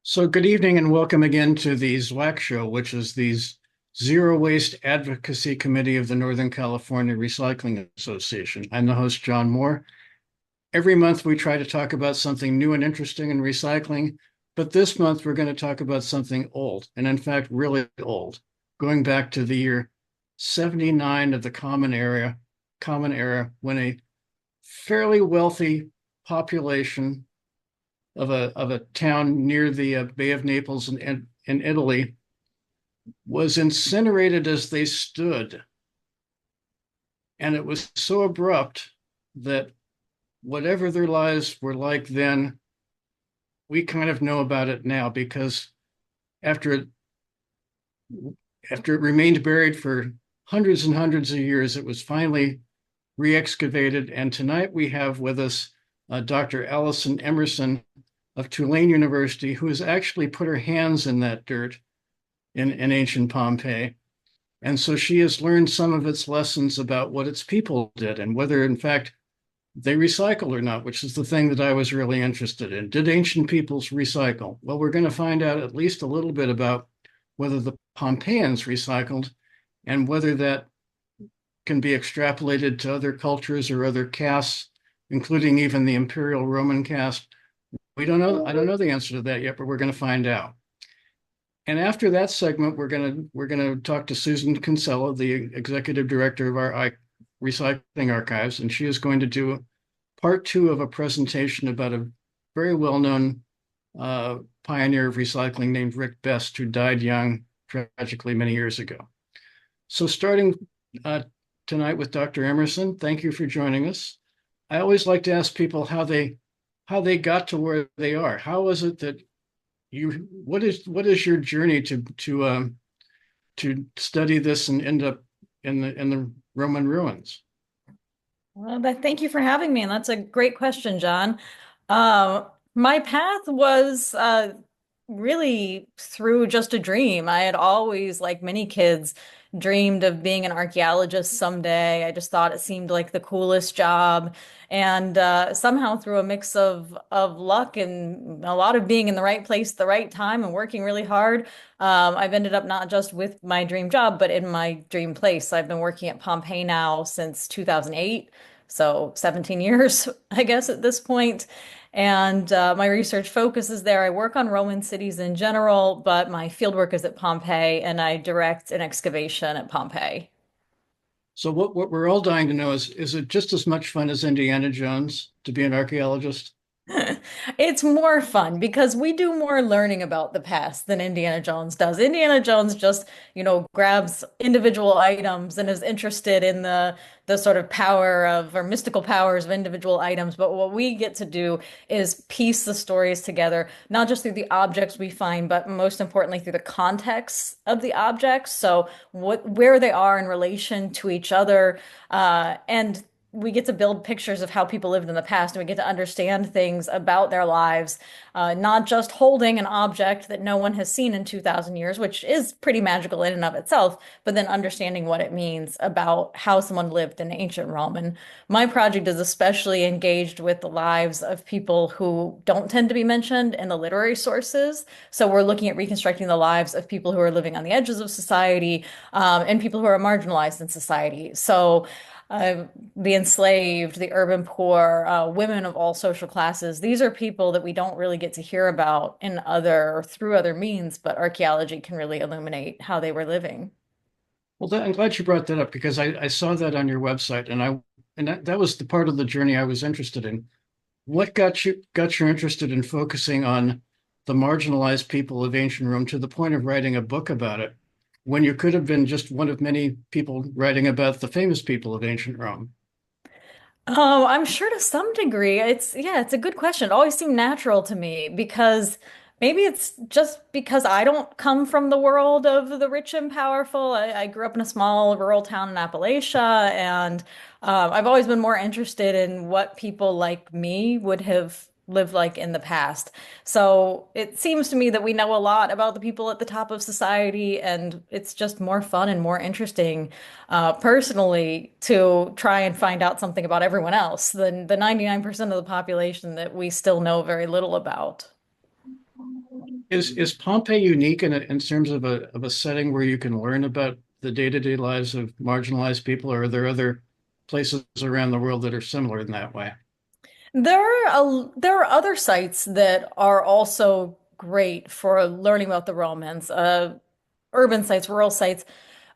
So good evening and welcome again to the ZWAC Show, which is the Zero Waste Advocacy Committee of the Northern California Recycling Association. I'm the host, John Moore. Every month we try to talk about something new and interesting in recycling, but this month we're going to talk about something old, and in fact, really old, going back to the year 79 of the Common Era, when a fairly wealthy population of a town near the Bay of Naples in Italy was incinerated as they stood. And it was so abrupt that whatever their lives were like then, we kind of know about it now because after it, after it remained buried for hundreds and hundreds of years, it was finally re-excavated. And tonight we have with us Dr. Allison Emmerson of Tulane University, who has actually put her hands in that dirt in ancient Pompeii. And so she has learned some of its lessons about what its people did and whether, in fact, they recycled or not, which is the thing that I was really interested in. Did ancient peoples recycle? Well, we're going to find out at least a little bit about whether the Pompeians recycled and whether that can be extrapolated to other cultures or other castes, including even the Imperial Roman caste. We don't know. I don't know the answer to that yet, but we're going to find out. And after that segment, we're gonna talk to Susan Kinsella, the executive director of our recycling archives, and she is going to do part two of a presentation about a very well-known pioneer of recycling named Rick Best, who died young, tragically, many years ago. So starting tonight with Dr. Emmerson, thank you for joining us. I always like to ask people how they got to where they are. How was it that what is your journey to study this and end up in the Roman ruins? Well, thank you for having me, and that's a great question, John. My path was really through just a dream. I had always, like many kids, dreamed of being an archaeologist someday. I just thought it seemed like the coolest job. And somehow, through a mix of luck and a lot of being in the right place at the right time and working really hard, I've ended up not just with my dream job, but in my dream place. I've been working at Pompeii now since 2008, so 17 years, I guess, at this point. And my research focuses there. I work on Roman cities in general, but my fieldwork is at Pompeii, and I direct an excavation at Pompeii. So what we're all dying to know is it just as much fun as Indiana Jones to be an archaeologist? It's more fun because we do more learning about the past than Indiana Jones does. Indiana Jones just, grabs individual items and is interested in the sort of power of or mystical powers of individual items. But what we get to do is piece the stories together, not just through the objects we find, but most importantly through the context of the objects. So where they are in relation to each other, and we get to build pictures of how people lived in the past, and we get to understand things about their lives, not just holding an object that no one has seen in 2,000 years, which is pretty magical in and of itself, but then understanding what it means about how someone lived in ancient Rome. And my project is especially engaged with the lives of people who don't tend to be mentioned in the literary sources. So we're looking at reconstructing the lives of people who are living on the edges of society, and people who are marginalized in society. So the enslaved, the urban poor, women of all social classes. These are people that we don't really get to hear about in other or through other means, but archaeology can really illuminate how they were living. Well, I'm glad you brought that up because I saw that on your website and that was the part of the journey I was interested in. What got you interested in focusing on the marginalized people of ancient Rome to the point of writing a book about it when you could have been just one of many people writing about the famous people of ancient Rome? Oh, I'm sure to some degree. It's a good question. It always seemed natural to me because maybe it's just because I don't come from the world of the rich and powerful. I grew up in a small rural town in Appalachia, and I've always been more interested in what people like me would have lived like in the past. So it seems to me that we know a lot about the people at the top of society, and it's just more fun and more interesting personally to try and find out something about everyone else than the 99% of the population that we still know very little about. Is Pompeii unique in terms of a setting where you can learn about the day-to-day lives of marginalized people, or are there other places around the world that are similar in that way? There are other sites that are also great for learning about the Romans, urban sites, rural sites.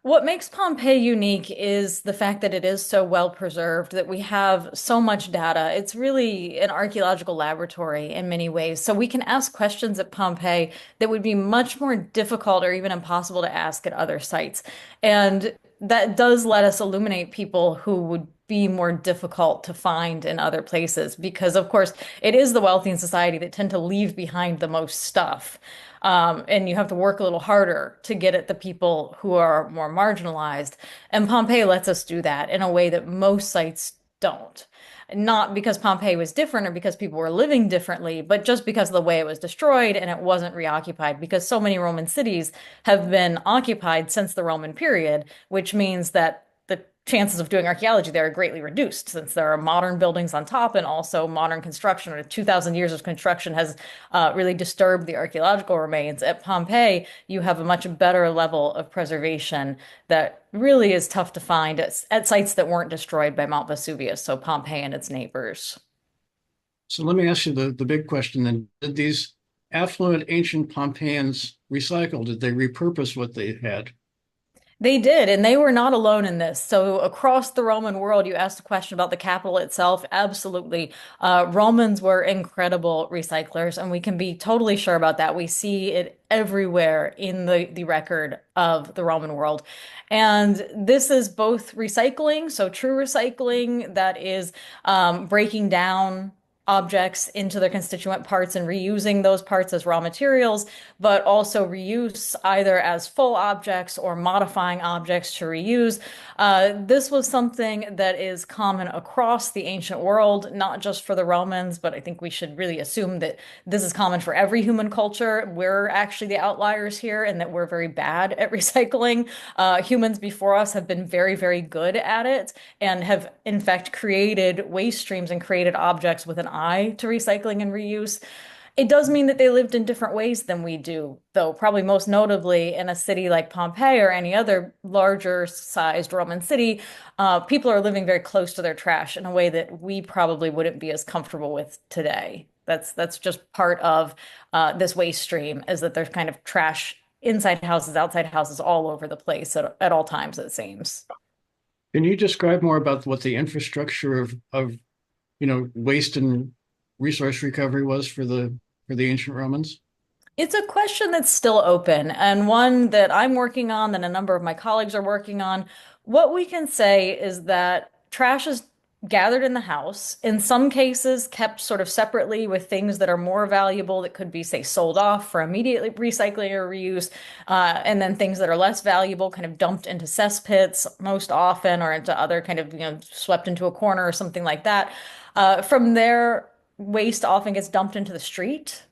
What makes Pompeii unique is the fact that it is so well preserved, that we have so much data. It's really an archaeological laboratory in many ways. So we can ask questions at Pompeii that would be much more difficult or even impossible to ask at other sites. And that does let us illuminate people who would be more difficult to find in other places because, of course, it is the wealthy in society that tend to leave behind the most stuff. And you have to work a little harder to get at the people who are more marginalized. And Pompeii lets us do that in a way that most sites don't. Not because Pompeii was different or because people were living differently, but just because of the way it was destroyed and it wasn't reoccupied. Because so many Roman cities have been occupied since the Roman period, which means that the chances of doing archaeology there are greatly reduced since there are modern buildings on top and also modern construction. 2,000 years of construction has really disturbed the archaeological remains. At Pompeii, you have a much better level of preservation that really is tough to find at sites that weren't destroyed by Mount Vesuvius, so Pompeii and its neighbors. So let me ask you the big question then. Did these affluent ancient Pompeians recycle? Did they repurpose what they had? They did, and they were not alone in this. So across the Roman world, you asked a question about the capital itself. Absolutely. Romans were incredible recyclers, and we can be totally sure about that. We see it everywhere in the record of the Roman world. And this is both recycling, so true recycling that is breaking down objects into their constituent parts and reusing those parts as raw materials, but also reuse either as full objects or modifying objects to reuse. This was something that is common across the ancient world, not just for the Romans, but I think we should really assume that this is common for every human culture. We're actually the outliers here and that we're very bad at recycling. Humans before us have been very, very good at it and have, in fact, created waste streams and created objects with an eye to recycling and reuse. It does mean that they lived in different ways than we do, though, probably most notably in a city like Pompeii or any other larger sized Roman city, people are living very close to their trash in a way that we probably wouldn't be as comfortable with today. That's just part of this waste stream, is that there's kind of trash inside houses, outside houses, all over the place at all times, it seems. Can you describe more about what the infrastructure of waste and resource recovery was for the ancient Romans? It's a question that's still open and one that I'm working on, that a number of my colleagues are working on. What we can say is that trash is gathered in the house, in some cases kept sort of separately with things that are more valuable that could be, say, sold off for immediate recycling or reuse, and then things that are less valuable kind of dumped into cesspits most often or into other kind of, swept into a corner or something like that. From there, waste often gets dumped into the street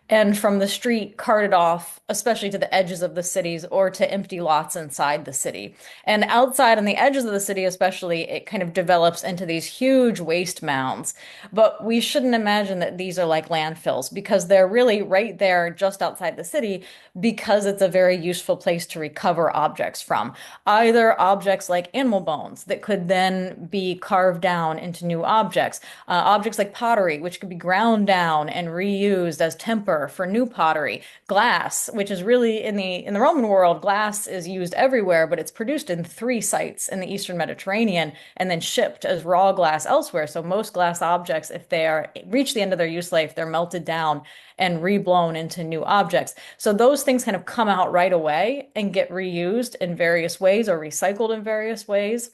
and from the street carted off, especially to the edges of the cities or to empty lots inside the city. And outside on the edges of the city, especially, it kind of develops into these huge waste mounds. But we shouldn't imagine that these are like landfills because they're really right there just outside the city because it's a very useful place to recover objects from. Either objects like animal bones that could then be carved down into new objects, objects like pottery, which could be ground down and reused as timber for new pottery, glass, which is really in the Roman world, glass is used everywhere, but it's produced in three sites in the Eastern Mediterranean and then shipped as raw glass elsewhere. So most glass objects, if they are reach the end of their use life, they're melted down and reblown into new objects. So those things kind of come out right away and get reused in various ways or recycled in various ways.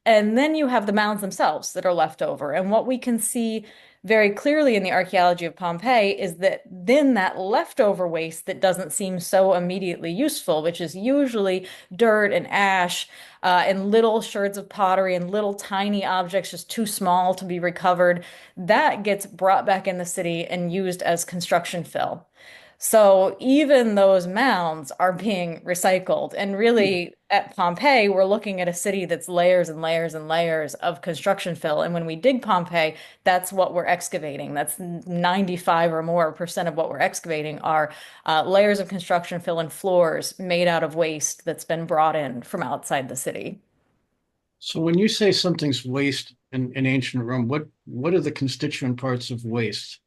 And then you have the mounds themselves that are left over. And what we can see very clearly in the archaeology of Pompeii is that then that leftover waste that doesn't seem so immediately useful, which is usually dirt and ash, and little sherds of pottery and little tiny objects just too small to be recovered, that gets brought back in the city and used as construction fill. So even those mounds are being recycled. And really, at Pompeii, we're looking at a city that's layers and layers and layers of construction fill. And when we dig Pompeii, that's what we're excavating. That's 95 or more percent of what we're excavating are layers of construction fill and floors made out of waste that's been brought in from outside the city. So when you say something's waste in ancient Rome, what are the constituent parts of waste?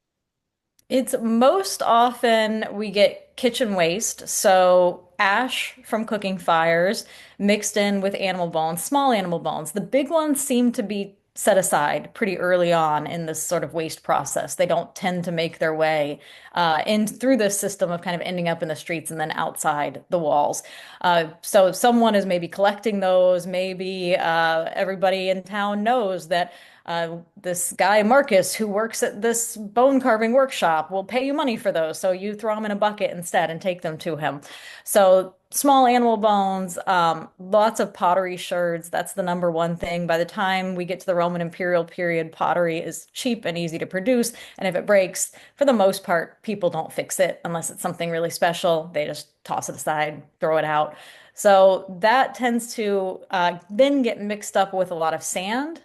It's most often we get kitchen waste, so ash from cooking fires mixed in with animal bones, small animal bones. The big ones seem to be set aside pretty early on in this sort of waste process. They don't tend to make their way in through this system of kind of ending up in the streets and then outside the walls. So someone is maybe collecting those. Maybe everybody in town knows that this guy Marcus who works at this bone carving workshop will pay you money for those. So you throw them in a bucket instead and take them to him. So small animal bones, lots of pottery sherds. That's the number one thing. By the time we get to the Roman imperial period, pottery is cheap and easy to produce. And if it breaks, for the most part, people don't fix it unless it's something really special. They just toss it aside, throw it out. So that tends to then get mixed up with a lot of sand,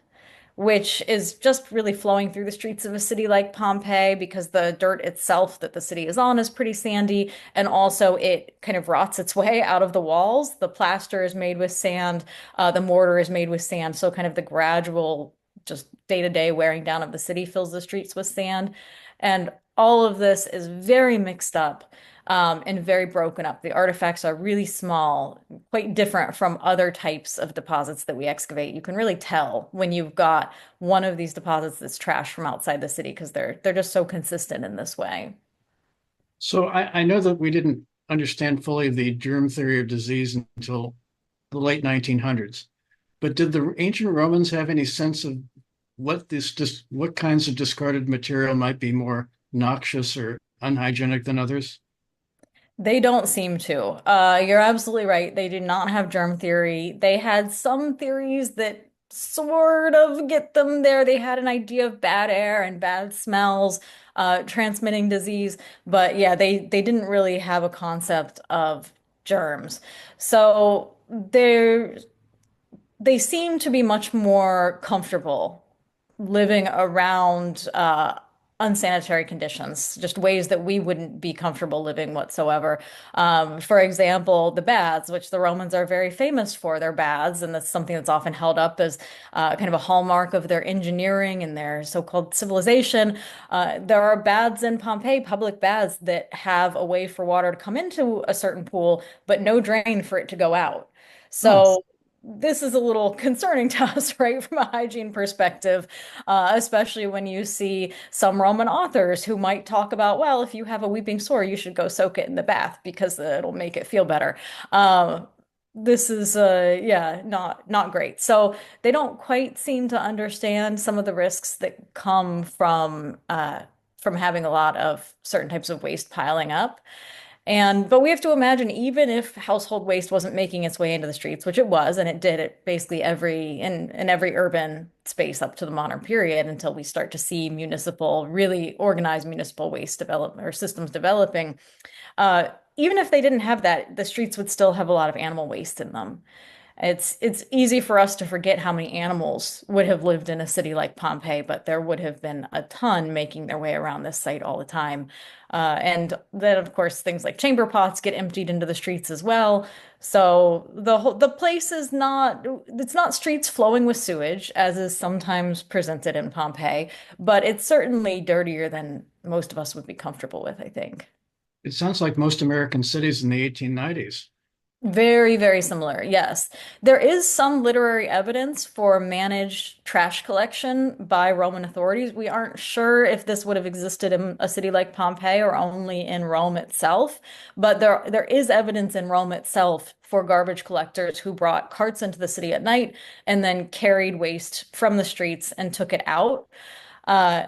which is just really flowing through the streets of a city like Pompeii because the dirt itself that the city is on is pretty sandy. And also, it kind of rots its way out of the walls. The plaster is made with sand, the mortar is made with sand. So, kind of the gradual, just day to day wearing down of the city fills the streets with sand. And all of this is very mixed up. And very broken up. The artifacts are really small, quite different from other types of deposits that we excavate. You can really tell when you've got one of these deposits that's trash from outside the city because they're just so consistent in this way. So I know that we didn't understand fully the germ theory of disease until the late 1900s, but did the ancient Romans have any sense of what kinds of discarded material might be more noxious or unhygienic than others? They don't seem to. You're absolutely right. They do not have germ theory. They had some theories that sort of get them there. They had an idea of bad air and bad smells, transmitting disease, but yeah, they didn't really have a concept of germs. So they seem to be much more comfortable living around unsanitary conditions, just ways that we wouldn't be comfortable living whatsoever. For example, the baths, which the Romans are very famous for their baths, and that's something that's often held up as kind of a hallmark of their engineering and their so-called civilization. There are baths in Pompeii, public baths, that have a way for water to come into a certain pool, but no drain for it to go out. Oh, So this is a little concerning to us, right, from a hygiene perspective, especially when you see some Roman authors who might talk about, well, if you have a weeping sore, you should go soak it in the bath because it'll make it feel better. This is, yeah, not great. So they don't quite seem to understand some of the risks that come from having a lot of certain types of waste piling up. But we have to imagine, even if household waste wasn't making its way into the streets, which it was, and it did at basically in every urban space up to the modern period until we start to see really organized municipal waste development or systems developing. Even if they didn't have that, the streets would still have a lot of animal waste in them. It's easy for us to forget how many animals would have lived in a city like Pompeii, but there would have been a ton making their way around this site all the time. And then, of course, things like chamber pots get emptied into the streets as well. So the place is not it's not streets flowing with sewage, as is sometimes presented in Pompeii, but it's certainly dirtier than most of us would be comfortable with, I think. it sounds like most American cities in the 1890s. Very, very similar. Yes. There is some literary evidence for managed trash collection by Roman authorities. We aren't sure if this would have existed in a city like Pompeii or only in Rome itself, but there is evidence in Rome itself for garbage collectors who brought carts into the city at night and then carried waste from the streets and took it out. Uh,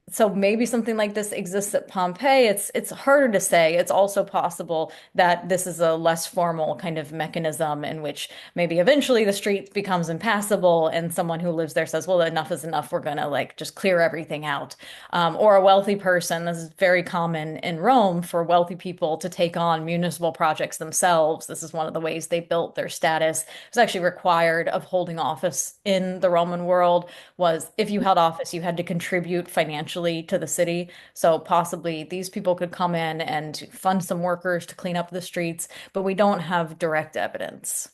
So maybe something like this exists at Pompeii. It's harder to say. It's also possible that this is a less formal kind of mechanism in which maybe eventually the street becomes impassable and someone who lives there says, well, enough is enough. We're gonna like just clear everything out. Or a wealthy person, this is very common in Rome for wealthy people to take on municipal projects themselves. This is one of the ways they built their status. It was actually required of holding office in the Roman world was if you held office, you had to contribute financially to the city. So possibly these people could come in and fund some workers to clean up the streets, but we don't have direct evidence.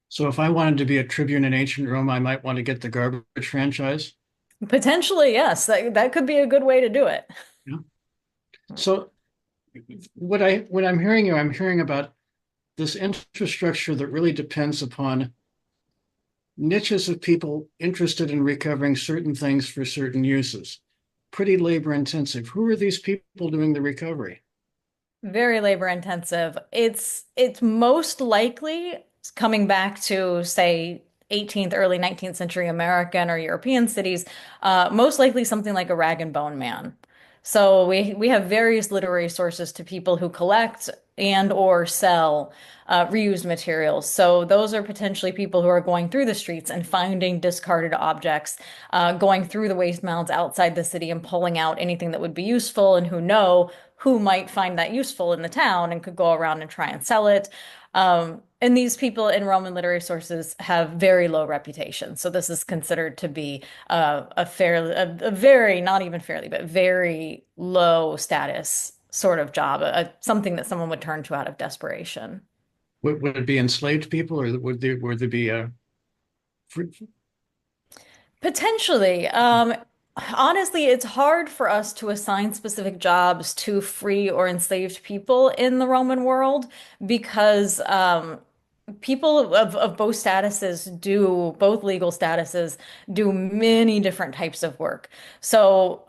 So if I wanted to be a tribune in ancient Rome, I might want to get the garbage franchise. Potentially, yes, that could be a good way to do it. Yeah. So when I'm hearing you, I'm hearing about this infrastructure that really depends upon niches of people interested in recovering certain things for certain uses. Pretty labor intensive. Who are these people doing the recovery? Very labor intensive. It's most likely coming back to say 18th, early 19th century American or European cities, most likely something like a rag and bone man. So we have various literary sources to people who collect and or sell reused materials. So those are potentially people who are going through the streets and finding discarded objects, going through the waste mounds outside the city and pulling out anything that would be useful and who know who might find that useful in the town and could go around and try and sell it. And these people in Roman literary sources have very low reputation. So this is considered to be a very, not even fairly, but very low status sort of job, something that someone would turn to out of desperation. Would it be enslaved people, or would there be a Potentially. Honestly, it's hard for us to assign specific jobs to free or enslaved people in the Roman world because people of both statuses do, both legal statuses do many different types of work. So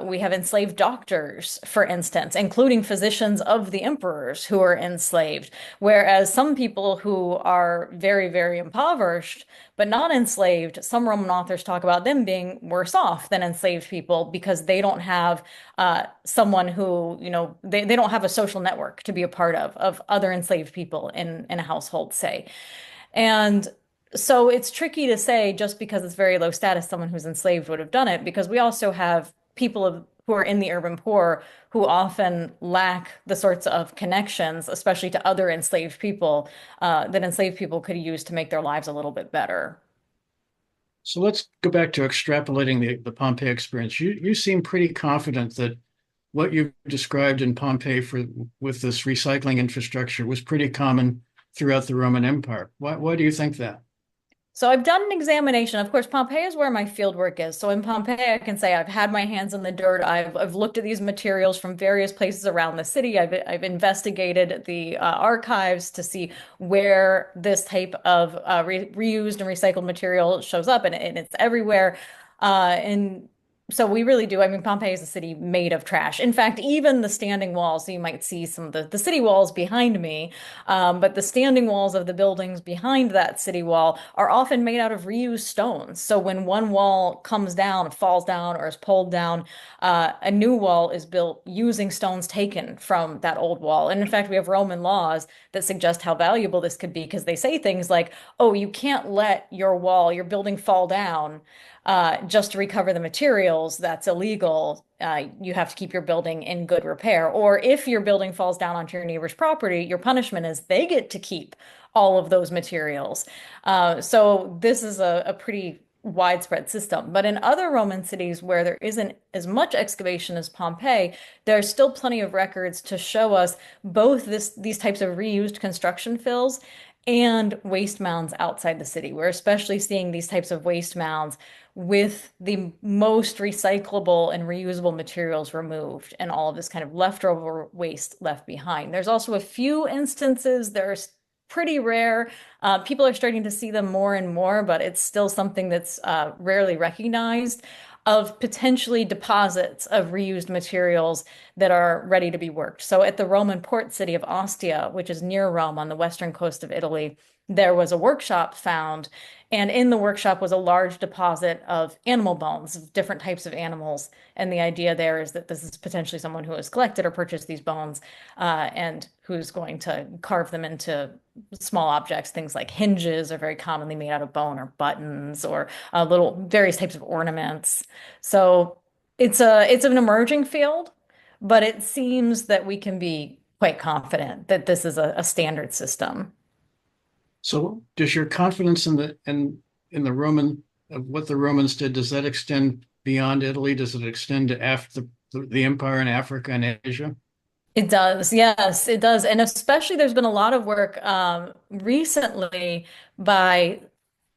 we have enslaved doctors, for instance, including physicians of the emperors who are enslaved, whereas some people who are very, very impoverished but not enslaved, some Roman authors talk about them being worse off than enslaved people because they don't have someone who, they don't have a social network to be a part of other enslaved people in a household, say. And so it's tricky to say just because it's very low status, someone who's enslaved would have done it, because we also have who are in the urban poor who often lack the sorts of connections, especially to other enslaved people, that enslaved people could use to make their lives a little bit better. So let's go back to extrapolating the Pompeii experience. You seem pretty confident that what you've described in Pompeii with this recycling infrastructure was pretty common throughout the Roman Empire. Why do you think that? So I've done an examination. Of course, Pompeii is where my field work is. So in Pompeii, I can say I've had my hands in the dirt. I've looked at these materials from various places around the city. I've investigated the archives to see where this type of reused and recycled material shows up, and it's everywhere. And so we really do. I mean, Pompeii is a city made of trash. In fact, even the standing walls, so you might see some of the city walls behind me, but the standing walls of the buildings behind that city wall are often made out of reused stones. So when one wall comes down, falls down, or is pulled down, a new wall is built using stones taken from that old wall. And in fact, we have Roman laws that suggest how valuable this could be because they say things like, oh, you can't let your wall, your building fall down just to recover the materials. That's illegal. You have to keep your building in good repair. Or if your building falls down onto your neighbor's property, your punishment is they get to keep all of those materials. So this is a pretty widespread system. But in other Roman cities where there isn't as much excavation as Pompeii, there's still plenty of records to show us both these types of reused construction fills and waste mounds outside the city. We're especially seeing these types of waste mounds with the most recyclable and reusable materials removed and all of this kind of leftover waste left behind. There's also a few instances, there's pretty rare. People are starting to see them more and more, but it's still something that's rarely recognized of potentially deposits of reused materials that are ready to be worked. So at the Roman port city of Ostia, which is near Rome on the western coast of Italy, there was a workshop found, and in the workshop was a large deposit of animal bones of different types of animals. And the idea there is that this is potentially someone who has collected or purchased these bones, and who's going to carve them into small objects. Things like hinges are very commonly made out of bone, or buttons, or little various types of ornaments. So it's an emerging field, but it seems that we can be quite confident that this is a standard system. So does your confidence in the Roman of what the Romans did, does that extend beyond Italy? Does it extend to the empire in Africa and Asia? It does, yes, it does. And especially there's been a lot of work recently by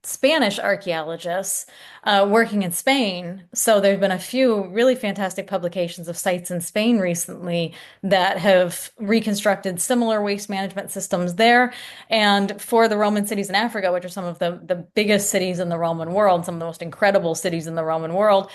Spanish archaeologists working in Spain. So there's been a few really fantastic publications of sites in Spain recently that have reconstructed similar waste management systems there. And for the Roman cities in Africa, which are some of the biggest cities in the Roman world, some of the most incredible cities in the Roman world,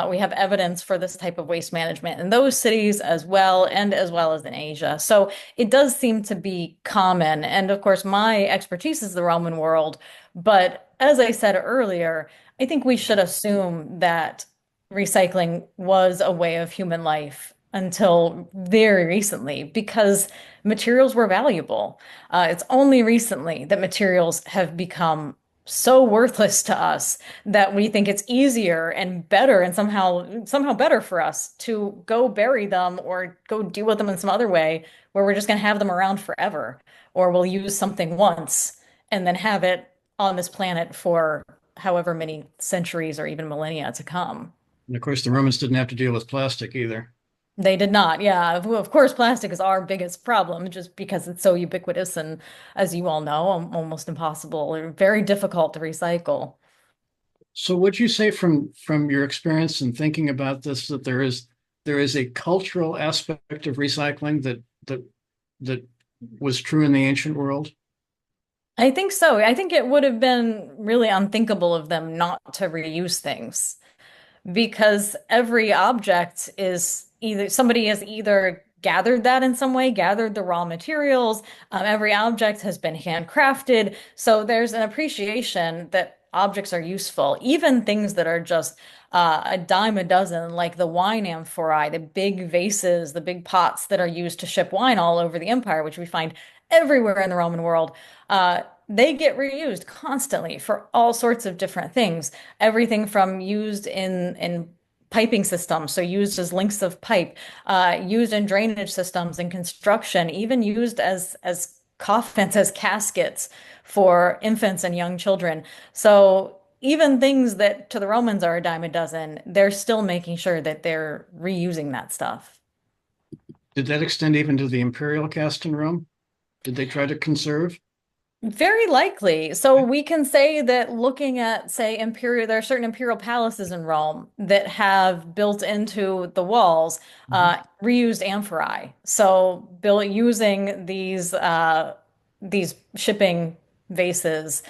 we have evidence for this type of waste management in those cities as well, and as well as in Asia. So it does seem to be common. And of course, my expertise is the Roman world. But as I said earlier, I think we should assume that recycling was a way of human life until very recently because materials were valuable. It's only recently that materials have become so worthless to us that we think it's easier and better and somehow better for us to go bury them or go deal with them in some other way where we're just going to have them around forever, or we'll use something once and then have it on this planet for however many centuries or even millennia to come. And of course, the Romans didn't have to deal with plastic either. They did not. Yeah, of course, plastic is our biggest problem just because it's so ubiquitous and, as you all know, almost impossible or very difficult to recycle. So would you say from your experience and thinking about this that there is a cultural aspect of recycling that was true in the ancient world? I think so. I think it would have been really unthinkable of them not to reuse things, because every object is either somebody has either gathered that in some way, gathered the raw materials. Every object has been handcrafted. So there's an appreciation that objects are useful, even things that are just a dime a dozen, like the wine amphorae, the big vases, the big pots that are used to ship wine all over the empire, which we find everywhere in the Roman world. They get reused constantly for all sorts of different things. Everything from used in piping systems, so used as links of pipe, used in drainage systems and construction, even used as coffins, as caskets for infants and young children. So even things that to the Romans are a dime a dozen, they're still making sure that they're reusing that stuff. Did that extend even to the imperial caste in Rome? Did they try to conserve? Very likely. So we can say that looking at, say, there are certain imperial palaces in Rome that have built into the walls Mhm. reused amphorae. So built using these shipping vases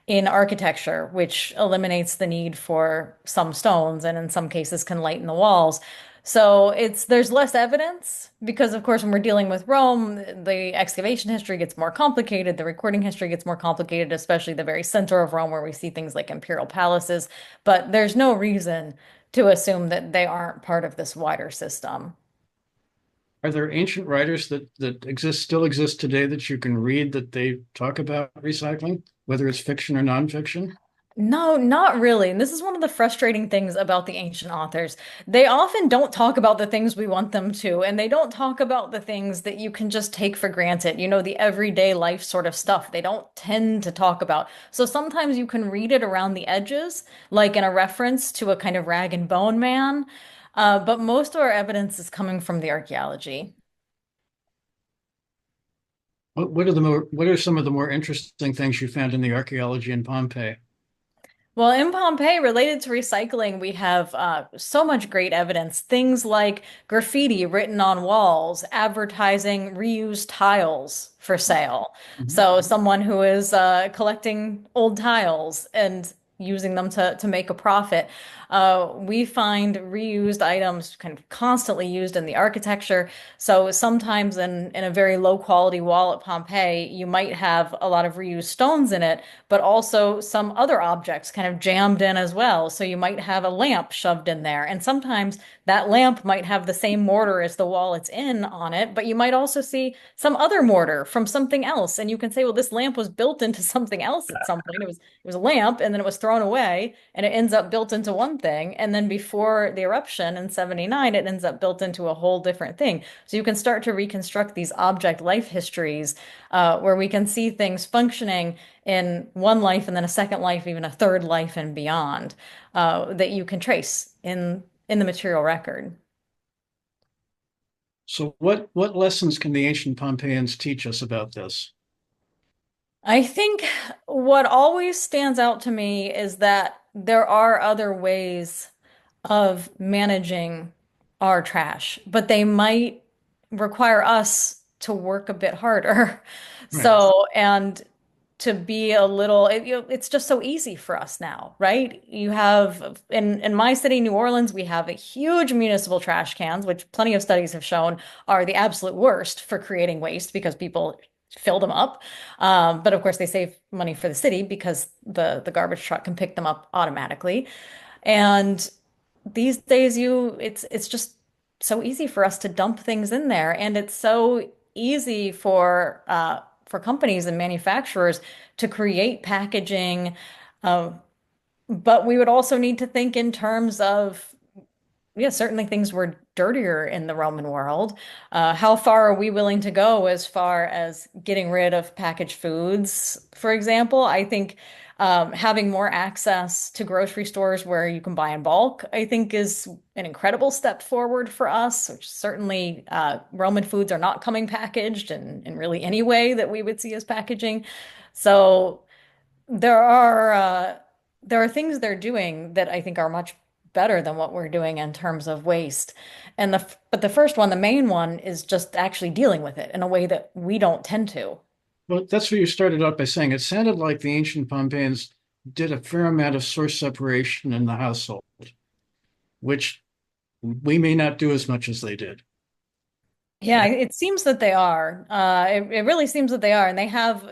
in architecture, which eliminates the need for some stones and in some cases can lighten the walls. So there's less evidence because of course when we're dealing with Rome, the excavation history gets more complicated, the recording history gets more complicated, especially the very center of Rome where we see things like imperial palaces, but there's no reason to assume that they aren't part of this wider system. Are there ancient writers that still exist today that you can read that they talk about recycling, whether it's fiction or nonfiction? No, not really. And this is one of the frustrating things about the ancient authors. They often don't talk about the things we want them to, and they don't talk about the things that you can just take for granted, the everyday life sort of stuff. They don't tend to talk about. So sometimes you can read it around the edges, like in a reference to a kind of rag and bone man. But most of our evidence is coming from the archaeology. What are some of the more interesting things you found in the archaeology in Pompeii? Well, in Pompeii, related to recycling, we have so much great evidence. Things like graffiti written on walls, advertising reused tiles for sale. Mhm. So, someone who is collecting old tiles and using them to make a profit. We find reused items kind of constantly used in the architecture. So sometimes in a very low quality wall at Pompeii, you might have a lot of reused stones in it, but also some other objects kind of jammed in as well. So you might have a lamp shoved in there. And sometimes that lamp might have the same mortar as the wall it's in on it, but you might also see some other mortar from something else. And you can say, well, this lamp was built into something else at some point. It was a lamp and then it was thrown away and it ends up built into one thing. And then before the eruption in 79, it ends up built into a whole different thing. So you can start to reconstruct these object life histories where we can see things functioning in one life and then a second life, even a third life and beyond, that you can trace in the material record. So what lessons can the ancient Pompeians teach us about this? I think what always stands out to me is that there are other ways of managing our trash, but they might require us to work a bit harder. Right. So, and to be a little, it's just so easy for us now, right? You have in my city, New Orleans, we have a huge municipal trash cans, which plenty of studies have shown are the absolute worst for creating waste because people fill them up. But of course, they save money for the city because the garbage truck can pick them up automatically. And these days, it's just so easy for us to dump things in there, and it's so easy for companies and manufacturers to create packaging. Uh, but we would also need to think in terms of, yeah, certainly things were dirtier in the Roman world. How far are we willing to go as far as getting rid of packaged foods, for example? I think having more access to grocery stores where you can buy in bulk, I think is an incredible step forward for us, which certainly Roman foods are not coming packaged in really any way that we would see as packaging. So there are uh, there are things they're doing that I think are much better than what we're doing in terms of waste. But the first one, the main one, is just actually dealing with it in a way that we don't tend to. Well, that's what you started out by saying. It sounded like the ancient Pompeians did a fair amount of source separation in the household, which we may not do as much as they did. Yeah, it seems that they are. It really seems that they are, and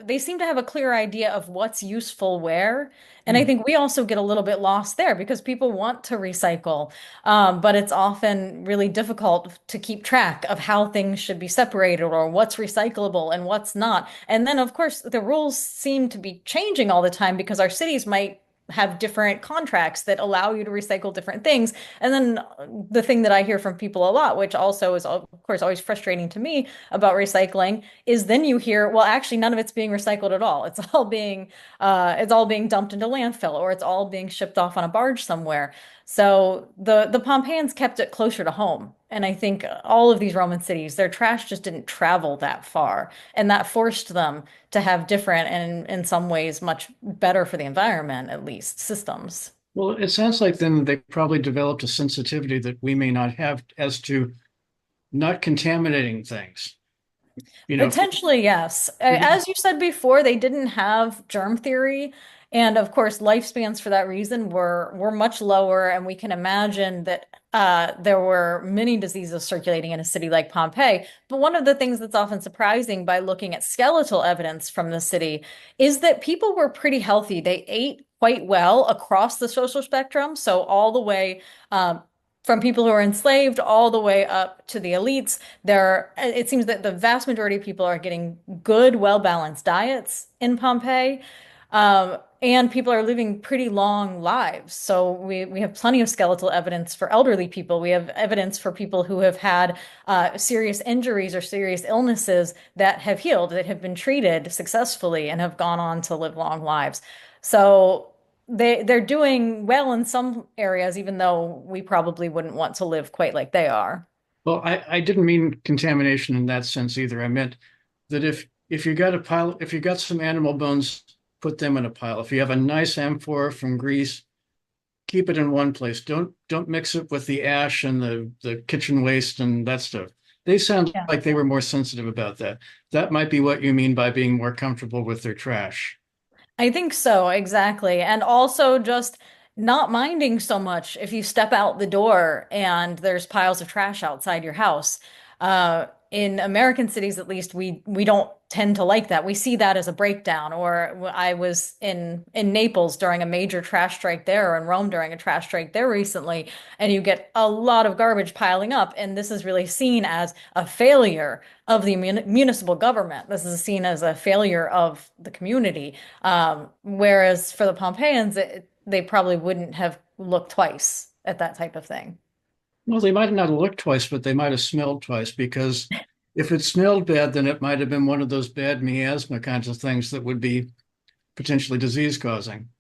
they seem to have a clear idea of what's useful where. And I Hmm. think we also get a little bit lost there because people want to recycle, but it's often really difficult to keep track of how things should be separated or what's recyclable and what's not. And then, of course, the rules seem to be changing all the time because our cities might have different contracts that allow you to recycle different things. And then the thing that I hear from people a lot, which also is, of course, always frustrating to me about recycling, is then you hear, well, actually, none of it's being recycled at all. It's all being dumped into landfill, or it's all being shipped off on a barge somewhere. So the Pompeians kept it closer to home. And I think all of these Roman cities, their trash just didn't travel that far. And that forced them to have different and in some ways much better for the environment, at least, systems. Well, it sounds like then they probably developed a sensitivity that we may not have as to not contaminating things. You know, Potentially, yes. As you said before, they didn't have germ theory. And of course, lifespans for that reason were much lower. And we can imagine that there were many diseases circulating in a city like Pompeii. But one of the things that's often surprising by looking at skeletal evidence from the city is that people were pretty healthy. They ate quite well across the social spectrum. So all the way from people who are enslaved all the way up to the elites. It seems that the vast majority of people are getting good, well-balanced diets in Pompeii. And people are living pretty long lives. So we have plenty of skeletal evidence for elderly people. We have evidence for people who have had serious injuries or serious illnesses that have healed, that have been treated successfully and have gone on to live long lives. So they're doing well in some areas, even though we probably wouldn't want to live quite like they are. well, I didn't mean contamination in that sense either. I meant that if you got a pile, if you got some animal bones, put them in a pile. If you have a nice amphora from Greece, keep it in one place. Don't mix it with the ash and the kitchen waste and that stuff. They sound Yeah. like they were more sensitive about that. That might be what you mean by being more comfortable with their trash. I think so, exactly. And also just not minding so much if you step out the door and there's piles of trash outside your house. In American cities, at least, we don't tend to like that. We see that as a breakdown. Or I was in Naples during a major trash strike there, or in Rome during a trash strike there recently, and you get a lot of garbage piling up, and this is really seen as a failure of the municipal government. This is seen as a failure of the community. Whereas for the Pompeians, they probably wouldn't have looked twice at that type of thing. Well, they might not have looked twice, but they might have smelled twice because if it smelled bad, then it might have been one of those bad miasma kinds of things that would be potentially disease causing.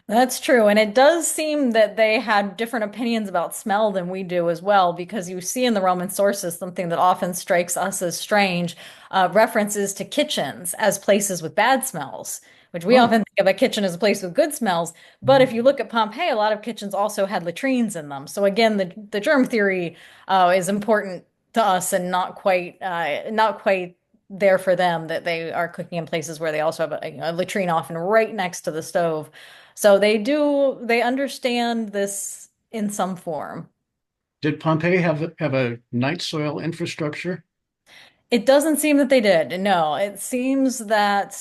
That's true. And it does seem that they had different opinions about smell than we do as well, because you see in the Roman sources something that often strikes us as strange, references to kitchens as places with bad smells, which we Oh, often think of a kitchen as a place with good smells. But if you look at Pompeii, a lot of kitchens also had latrines in them. So again, the germ theory is important to us and not quite there for them, that they are cooking in places where they also have a latrine often right next to the stove. So they understand this in some form. did Pompeii have a night soil infrastructure? It doesn't seem that they did. No, it seems that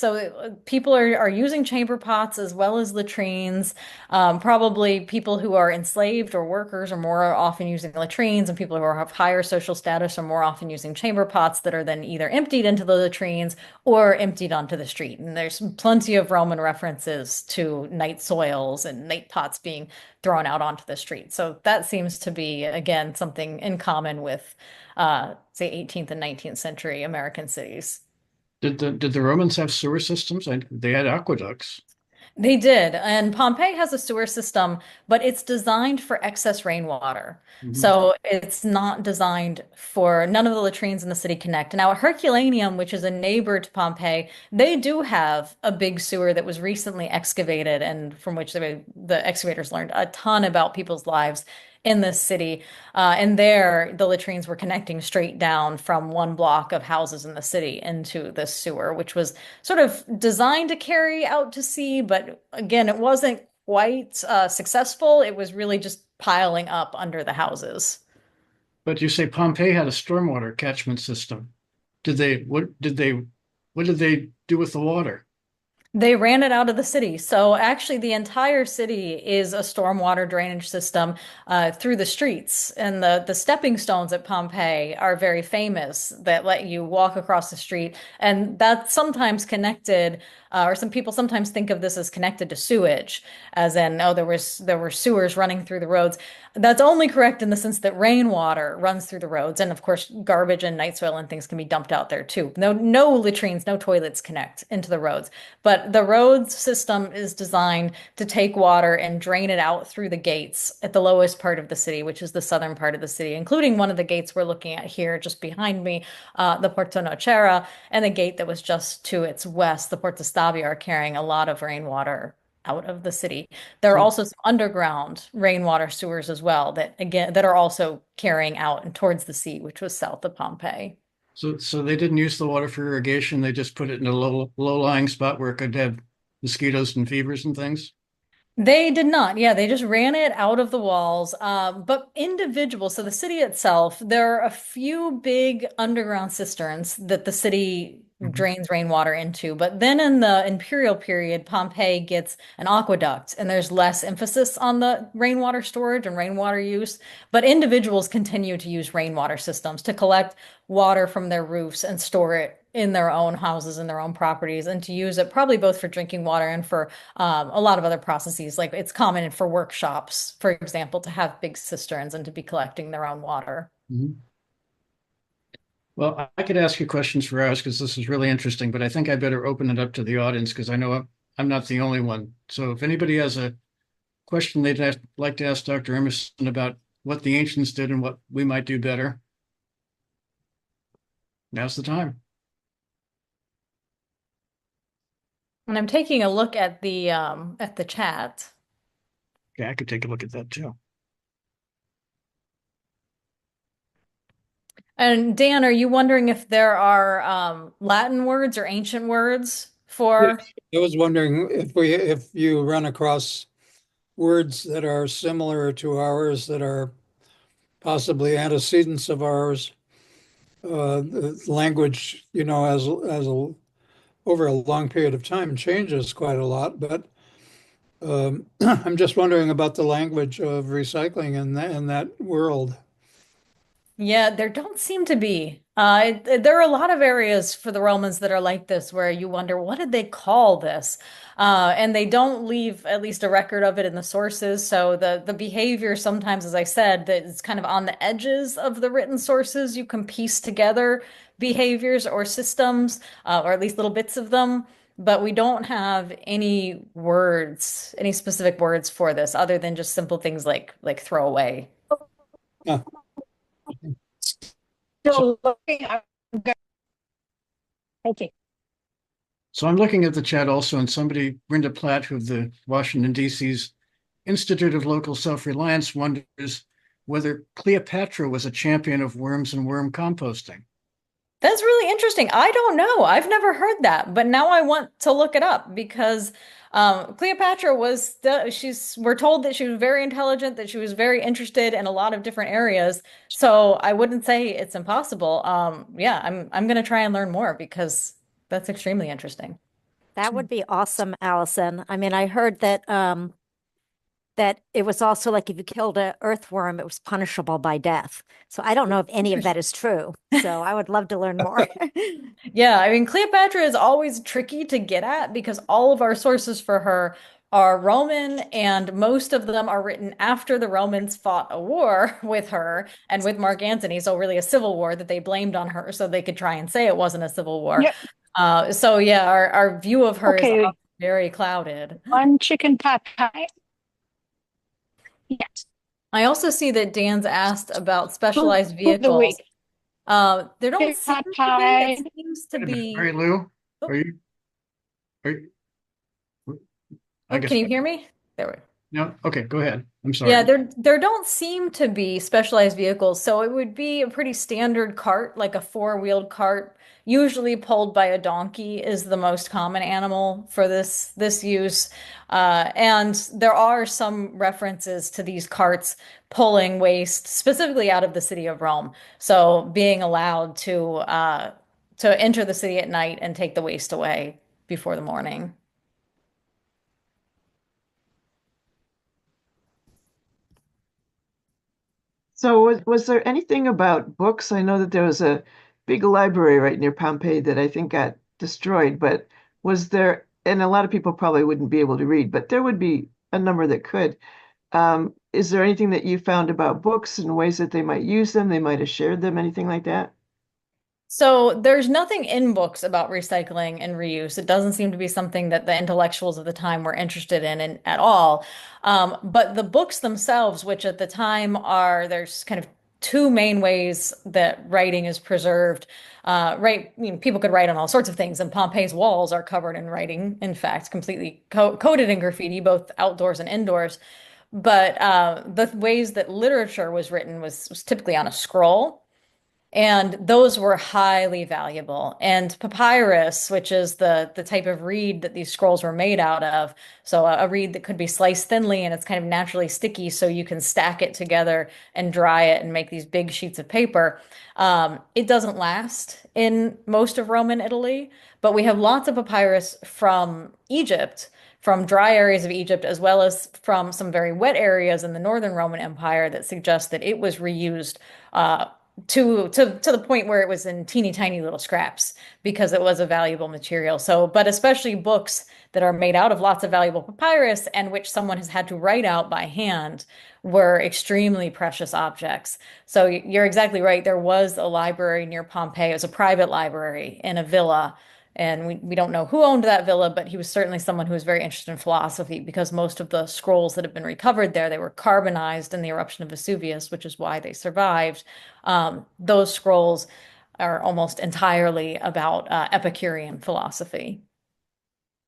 people are using chamber pots as well as latrines. Probably people who are enslaved or workers are more often using latrines, and people who have higher social status are more often using chamber pots that are then either emptied into the latrines or emptied onto the street. And there's plenty of Roman references to night soils and night pots being thrown out onto the street. So that seems to be, again, something in common with say 18th and 19th century American cities. Did the Romans have sewer systems? They had aqueducts. They did. And Pompeii has a sewer system, but it's designed for excess rainwater. Mhm. So it's not designed for none of the latrines in the city connect. Now, Herculaneum, which is a neighbor to Pompeii, they do have a big sewer that was recently excavated and from which the excavators learned a ton about people's lives in this city. And there, the latrines were connecting straight down from one block of houses in the city into this sewer, which was sort of designed to carry out to sea, but again, it wasn't quite successful. It was really just piling up under the houses. But you say Pompeii had a stormwater catchment system. What did they do with the water? They ran it out of the city. So actually, the entire city is a stormwater drainage system through the streets. And the stepping stones at Pompeii are very famous that let you walk across the street. And that's sometimes connected, or some people sometimes think of this as connected to sewage, as in, oh, there were sewers running through the roads. That's only correct in the sense that rainwater runs through the roads, and of course, garbage and night soil and things can be dumped out there too. No latrines, no toilets connect into the roads. But the roads system is designed to take water and drain it out through the gates at the lowest part of the city, which is the southern part of the city, including one of the gates we're looking at here just behind me, the Porto Nocera, and the gate that was just to its west, the Porta Stabia, are carrying a lot of rainwater out of the city. There are So, also some underground rainwater sewers as well that are also carrying out and towards the sea, which was south of Pompeii. so they didn't use the water for irrigation. They just put it in a low-lying spot where it could have mosquitoes and fevers and things. They did not. Yeah, they just ran it out of the walls. But individual, so the city itself, there are a few big underground cisterns that the city Mhm. drains rainwater into. But then in the imperial period, Pompeii gets an aqueduct, and there's less emphasis on the rainwater storage and rainwater use. But individuals continue to use rainwater systems to collect water from their roofs and store it in their own houses and their own properties, and to use it probably both for drinking water and for a lot of other processes. Like it's common for workshops, for example, to have big cisterns and to be collecting their own water. Mhm. Well, I could ask you questions for hours because this is really interesting, but I think I better open it up to the audience because I know I'm not the only one. So if anybody has a question like to ask Dr. Emerson about what the ancients did and what we might do better, now's the time. And I'm taking a look at the chat. Okay, I could take a look at that too. And Dan, are you wondering if there are Latin words or ancient words Yeah, for. I was wondering if you run across words that are similar to ours that are possibly antecedents of ours. The language, over a long period of time changes quite a lot, but I'm just wondering about the language of recycling in that world. Yeah, there don't seem to be. There are a lot of areas for the Romans that are like this, where you wonder, what did they call this? And they don't leave at least a record of it in the sources. So the behavior sometimes, as I said, that is kind of on the edges of the written sources. You can piece together behaviors or systems, or at least little bits of them. But we don't have any words, any specific words for this, other than just simple things like throw away. Yeah. So, Still looking. Okay. so I'm looking at the chat also, and somebody, Brenda Platt, of the Washington, D.C.'s Institute of Local Self-Reliance, wonders whether Cleopatra was a champion of worms and worm composting. That's really interesting. I don't know. I've never heard that, but now I want to look it up because Cleopatra we're told that she was very intelligent, that she was very interested in a lot of different areas. So I wouldn't say it's impossible. Yeah, I'm gonna try and learn more because that's extremely interesting. That would be awesome, Allison. I mean, I heard that it was also like if you killed an earthworm, it was punishable by death. So I don't know if any of that is true. So I would love to learn more. Yeah, I mean, Cleopatra is always tricky to get at because all of our sources for her are Roman, and most of them are written after the Romans fought a war with her and with Mark Antony. So, really, a civil war that they blamed on her so they could try and say it wasn't a civil war. Yep. So, yeah, our view of her is Okay. very clouded. One chicken pot pie. Yes. I also see that Dan's asked about specialized Food of the vehicles. week. There don't Chicken seem pot to be. pie. It seems to Wait a minute, be. Mary Lou, Oh, are you, I guess, can you hear me? There we go. no, okay, go ahead. I'm Yeah, sorry. there don't seem to be specialized vehicles, so it would be a pretty standard cart, like a four-wheeled cart, usually pulled by a donkey is the most common animal for this use. And there are some references to these carts pulling waste specifically out of the city of Rome. So being allowed to enter the city at night and take the waste away before the morning. So was there anything about books? I know that there was a big library right near Pompeii that I think got destroyed, but was there, and a lot of people probably wouldn't be able to read, but there would be a number that could. Is there anything that you found about books and ways that they might use them? They might have shared them, anything like that? So there's nothing in books about recycling and reuse. It doesn't seem to be something that the intellectuals of the time were interested in at all. But the books themselves, which at the time there's kind of two main ways that writing is preserved. Right, people could write on all sorts of things, and Pompeii's walls are covered in writing, in fact, completely coated in graffiti, both outdoors and indoors. But the ways that literature was written was typically on a scroll. And those were highly valuable. And papyrus, which is the type of reed that these scrolls were made out of, so a reed that could be sliced thinly and it's kind of naturally sticky, so you can stack it together and dry it and make these big sheets of paper. It doesn't last in most of Roman Italy, but we have lots of papyrus from Egypt, from dry areas of Egypt, as well as from some very wet areas in the Northern Roman Empire that suggest that it was reused. To the point where it was in teeny tiny little scraps because it was a valuable material. So, but especially books that are made out of lots of valuable papyrus and which someone has had to write out by hand were extremely precious objects. So you're exactly right. There was a library near Pompeii. It was a private library in a villa. And we don't know who owned that villa, but he was certainly someone who was very interested in philosophy because most of the scrolls that have been recovered there, they were carbonized in the eruption of Vesuvius, which is why they survived. Those scrolls are almost entirely about Epicurean philosophy.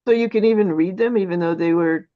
So you can even read them even though they were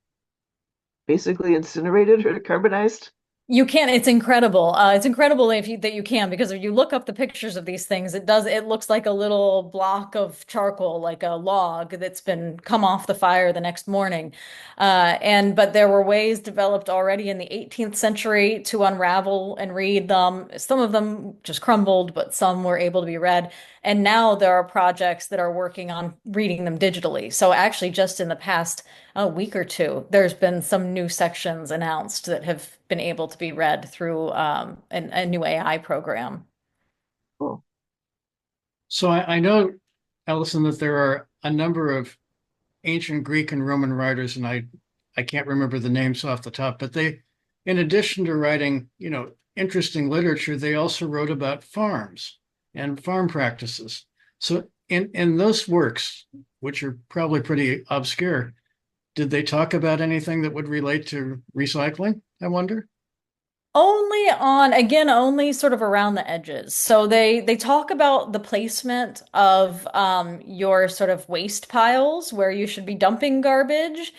basically incinerated or carbonized? You can. It's incredible. It's incredible that you can, because if you look up the pictures of these things, it looks like a little block of charcoal, like a log that's been come off the fire the next morning. But there were ways developed already in the 18th century to unravel and read them. Some of them just crumbled, but some were able to be read. And now there are projects that are working on reading them digitally. So actually, just in the past a week or two, there's been some new sections announced that have been able to be read through a new AI program. Cool. So I know, Allison, that there are a number of ancient Greek and Roman writers, and I can't remember the names off the top, but they, in addition to writing, interesting literature, they also wrote about farms and farm practices. So in those works, which are probably pretty obscure, did they talk about anything that would relate to recycling, I wonder? Only sort of around the edges. So they talk about the placement of your sort of waste piles where you should be dumping garbage.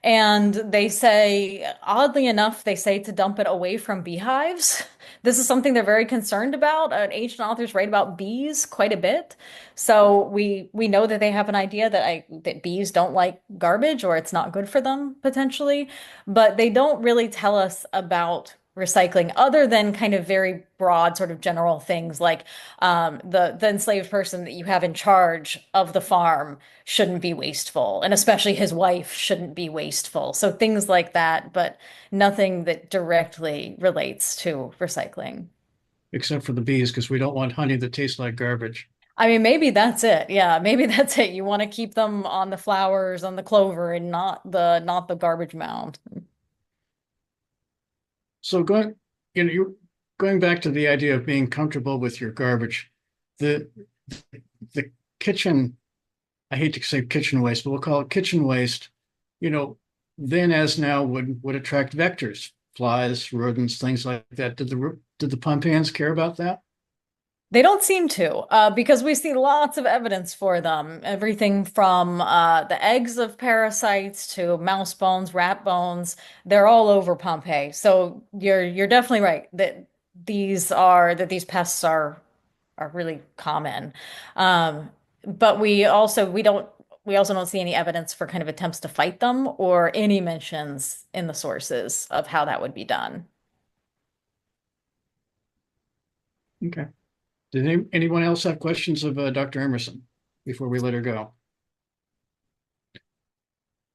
And they say, oddly enough, they say to dump it away from beehives. This is something they're very concerned about. Ancient authors write about bees quite a bit. So we know that they have an idea that bees don't like garbage, or it's not good for them potentially, but they don't really tell us about recycling other than kind of very broad sort of general things like the enslaved person that you have in charge of the farm shouldn't be wasteful, and especially his wife shouldn't be wasteful. So things like that, but nothing that directly relates to recycling. Except for the bees, because we don't want honey that tastes like garbage. I mean, maybe that's it. Yeah, maybe that's it. You want to keep them on the flowers, on the clover, and not the garbage mound. So you're going back to the idea of being comfortable with your garbage, the the kitchen, I hate to say kitchen waste, but we'll call it kitchen waste, you know, then as now would attract vectors, flies, rodents, things like that. Did the Pompeians care about that? They don't seem to, because we see lots of evidence for them. Everything from the eggs of parasites to mouse bones, rat bones, they're all over Pompeii. So you're definitely right that these pests are really common. But we also don't see any evidence for kind of attempts to fight them or any mentions in the sources of how that would be done. Okay. Did anyone else have questions of Dr. Emerson before we let her go?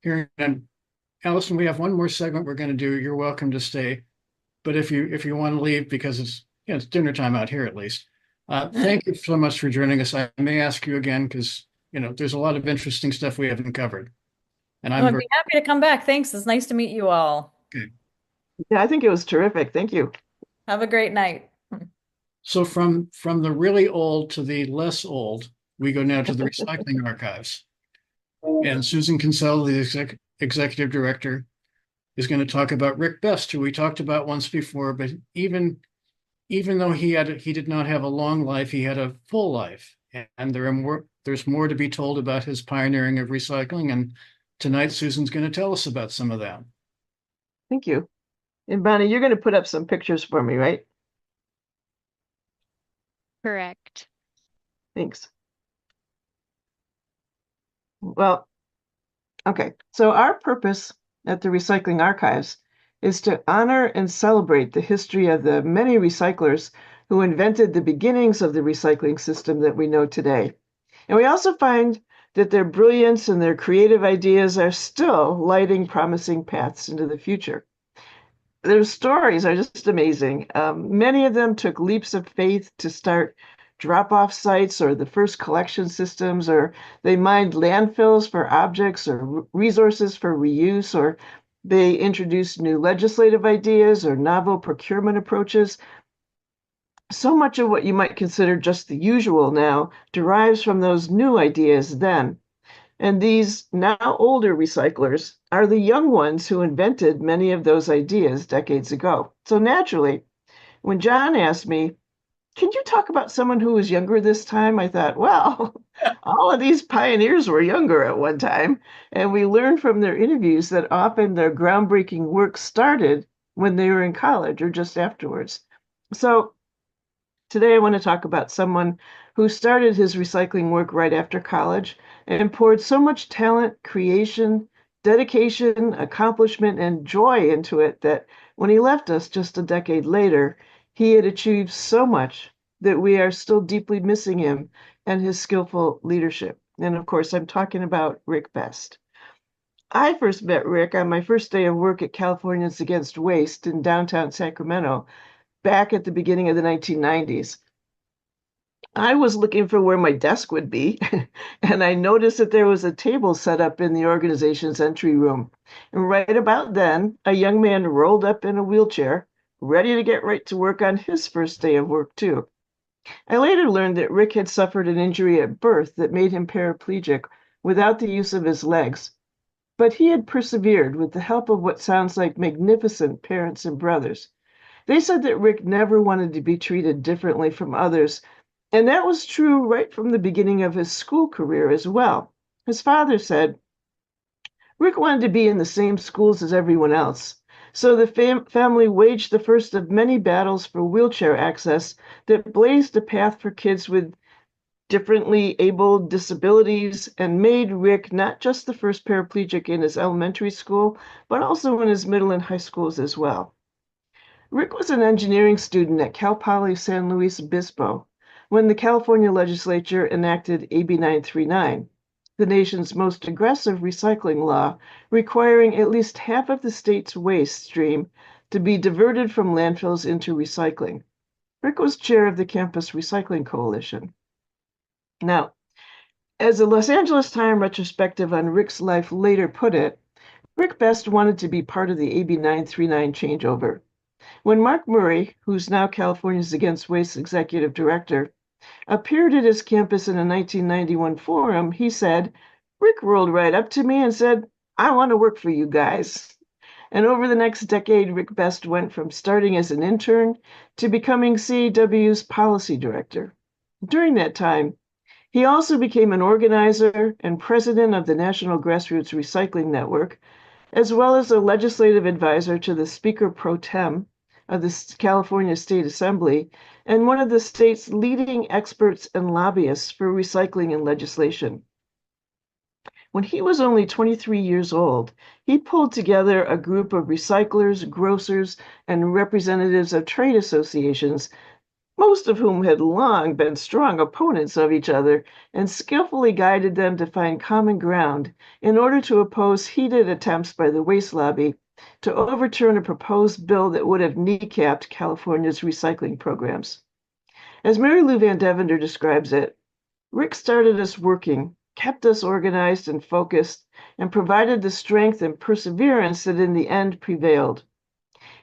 Here, and Allison, we have one more segment we're going to do. You're welcome to stay, but if you want to leave, because it's dinner time out here at least. Thank you so much for joining us. I may ask you again because there's a lot of interesting stuff we haven't covered, and I'd be happy to come back. Thanks. It's nice to meet you all. okay. Yeah, I think it was terrific. Thank you. Have a great night. So from the really old to the less old, we go now to the recycling archives. And Susan Kinsella, the executive director, is going to talk about Rick Best, who we talked about once before, but even though he did not have a long life, he had a full life. And there's more to be told about his pioneering of recycling. And tonight, Susan's going to tell us about some of that. Thank you. And Bonnie, you're going to put up some pictures for me, right? Correct. Thanks. Well, okay. So our purpose at the Recycling Archives is to honor and celebrate the history of the many recyclers who invented the beginnings of the recycling system that we know today. And we also find that their brilliance and their creative ideas are still lighting promising paths into the future. Their stories are just amazing. Many of them took leaps of faith to start drop-off sites or the first collection systems, or they mined landfills for objects or resources for reuse, or they introduced new legislative ideas or novel procurement approaches. So much of what you might consider just the usual now derives from those new ideas then. And these now older recyclers are the young ones who invented many of those ideas decades ago. So naturally, when John asked me, "Can you talk about someone who was younger this time?" I thought, well, all of these pioneers were younger at one time. And we learned from their interviews that often their groundbreaking work started when they were in college or just afterwards. So today I want to talk about someone who started his recycling work right after college and poured so much talent, creation, dedication, accomplishment, and joy into it that when he left us just a decade later, he had achieved so much that we are still deeply missing him and his skillful leadership. And of course, I'm talking about Rick Best. I first met Rick on my first day of work at Californians Against Waste in downtown Sacramento back at the beginning of the 1990s. I was looking for where my desk would be, and I noticed that there was a table set up in the organization's entry room. And right about then, a young man rolled up in a wheelchair, ready to get right to work on his first day of work, too. I later learned that Rick had suffered an injury at birth that made him paraplegic without the use of his legs. But he had persevered with the help of what sounds like magnificent parents and brothers. They said that Rick never wanted to be treated differently from others, and that was true right from the beginning of his school career as well. His father said Rick wanted to be in the same schools as everyone else, so the family waged the first of many battles for wheelchair access that blazed a path for kids with differently abled disabilities and made Rick not just the first paraplegic in his elementary school, but also in his middle and high schools as well. Rick was an engineering student at Cal Poly San Luis Obispo when the California legislature enacted AB 939, the nation's most aggressive recycling law, requiring at least half of the state's waste stream to be diverted from landfills into recycling. Rick was chair of the Campus Recycling Coalition. Now, as a Los Angeles Times retrospective on Rick's life later put it, Rick Best wanted to be part of the AB 939 changeover. When Mark Murray, who's now Californians Against Waste executive director, appeared at his campus in a 1991 forum, he said, Rick rolled right up to me and said, I want to work for you guys. And over the next decade, Rick Best went from starting as an intern to becoming CAW's policy director. During that time, he also became an organizer and president of the National Grassroots Recycling Network, as well as a legislative advisor to the Speaker Pro Tem of the California State Assembly and one of the state's leading experts and lobbyists for recycling and legislation. When he was only 23 years old, he pulled together a group of recyclers, grocers, and representatives of trade associations, most of whom had long been strong opponents of each other, and skillfully guided them to find common ground in order to oppose heated attempts by the waste lobby to overturn a proposed bill that would have kneecapped California's recycling programs. As Mary Lou Van Devender describes it, Rick started us working, kept us organized and focused, and provided the strength and perseverance that in the end prevailed.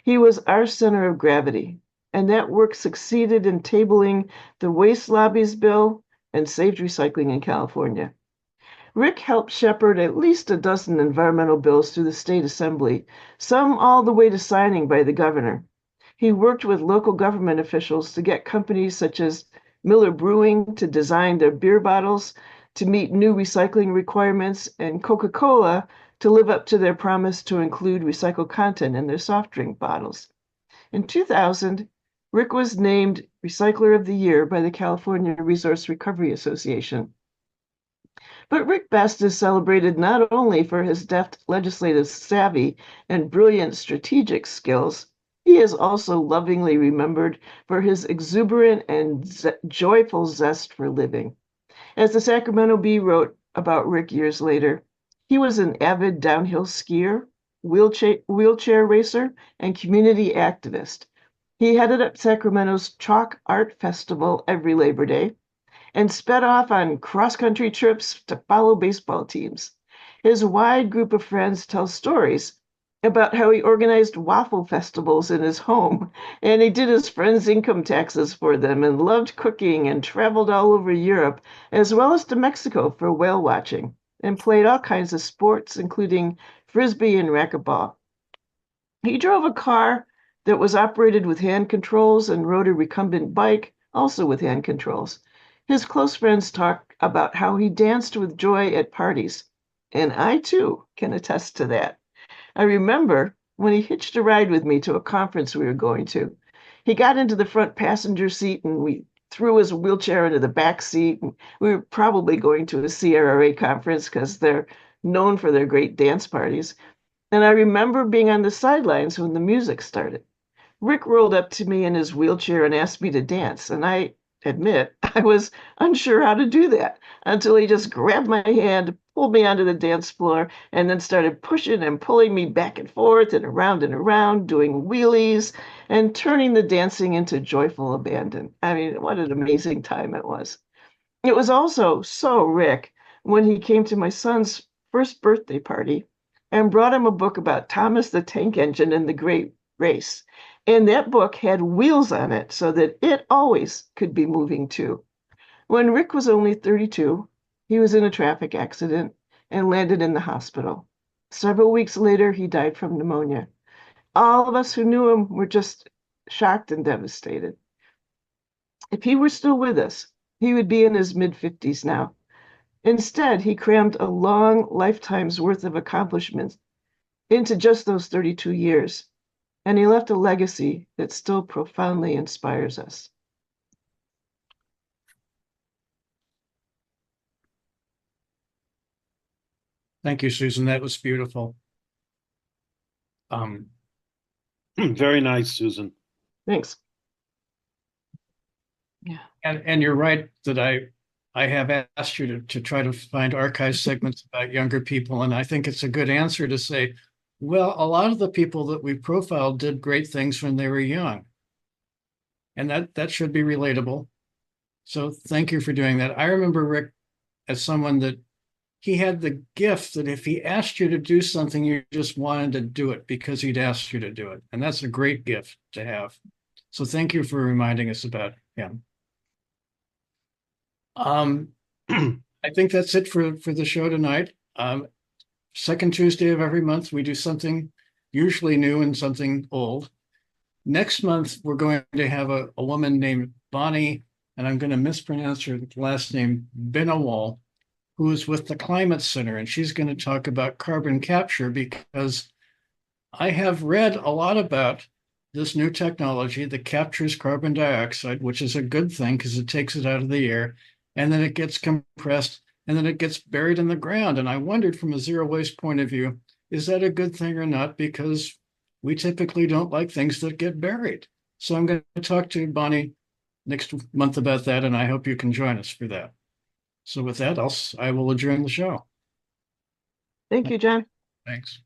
He was our center of gravity, and that work succeeded in tabling the waste lobby's bill and saved recycling in California. Rick helped shepherd at least a dozen environmental bills through the state assembly, some all the way to signing by the governor. He worked with local government officials to get companies such as Miller Brewing to design their beer bottles to meet new recycling requirements, and Coca-Cola to live up to their promise to include recycled content in their soft drink bottles. In 2000, Rick was named Recycler of the Year by the California Resource Recovery Association. But Rick Best is celebrated not only for his deft legislative savvy and brilliant strategic skills, he is also lovingly remembered for his exuberant and joyful zest for living. As the Sacramento Bee wrote about Rick years later, he was an avid downhill skier, wheelchair racer, and community activist. He headed up Sacramento's Chalk Art Festival every Labor Day and sped off on cross-country trips to follow baseball teams. His wide group of friends tell stories about how he organized waffle festivals in his home, and he did his friends' income taxes for them and loved cooking and traveled all over Europe, as well as to Mexico for whale watching, and played all kinds of sports, including frisbee and racquetball. He drove a car that was operated with hand controls and rode a recumbent bike, also with hand controls. His close friends talk about how he danced with joy at parties, and I too can attest to that. I remember when he hitched a ride with me to a conference we were going to. He got into the front passenger seat and we threw his wheelchair into the back seat. And we were probably going to a CRRA conference because they're known for their great dance parties. And I remember being on the sidelines when the music started. Rick rolled up to me in his wheelchair and asked me to dance, and I admit I was unsure how to do that until he just grabbed my hand, pulled me onto the dance floor, and then started pushing and pulling me back and forth and around, doing wheelies and turning the dancing into joyful abandon. I mean, what an amazing time it was. It was also so Rick when he came to my son's first birthday party and brought him a book about Thomas the Tank Engine and the Great Race. And that book had wheels on it so that it always could be moving too. When Rick was only 32, he was in a traffic accident and landed in the hospital. Several weeks later, he died from pneumonia. All of us who knew him were just shocked and devastated. If he were still with us, he would be in his mid-50s now. Instead, he crammed a long lifetime's worth of accomplishments into just those 32 years, and he left a legacy that still profoundly inspires us. Thank you, Susan. That was beautiful. Very nice, Susan. Thanks. And you're right that I have asked you to try to find archive segments about younger people, and I think it's a good answer to say, well, a lot of the people that we profiled did great things when they were young. And that should be relatable. So thank you for doing that. I remember Rick as someone that he had the gift that if he asked you to do something, you just wanted to do it because he'd asked you to do it. And that's a great gift to have. So thank you for reminding us about him. I think that's it for the show tonight. Second Tuesday of every month, we do something usually new and something old. Next month, we're going to have a woman named Bonnie, and I'm going to mispronounce her last name, Benawal, who is with the Climate Center, and she's going to talk about carbon capture because I have read a lot about this new technology that captures carbon dioxide, which is a good thing because it takes it out of the air, and then it gets compressed, and then it gets buried in the ground. And I wondered from a zero waste point of view, is that a good thing or not? Because we typically don't like things that get buried. So I'm going to talk to Bonnie next month about that, and I hope you can join us for that. So with that, I will adjourn the show. Thank you, John. Thanks.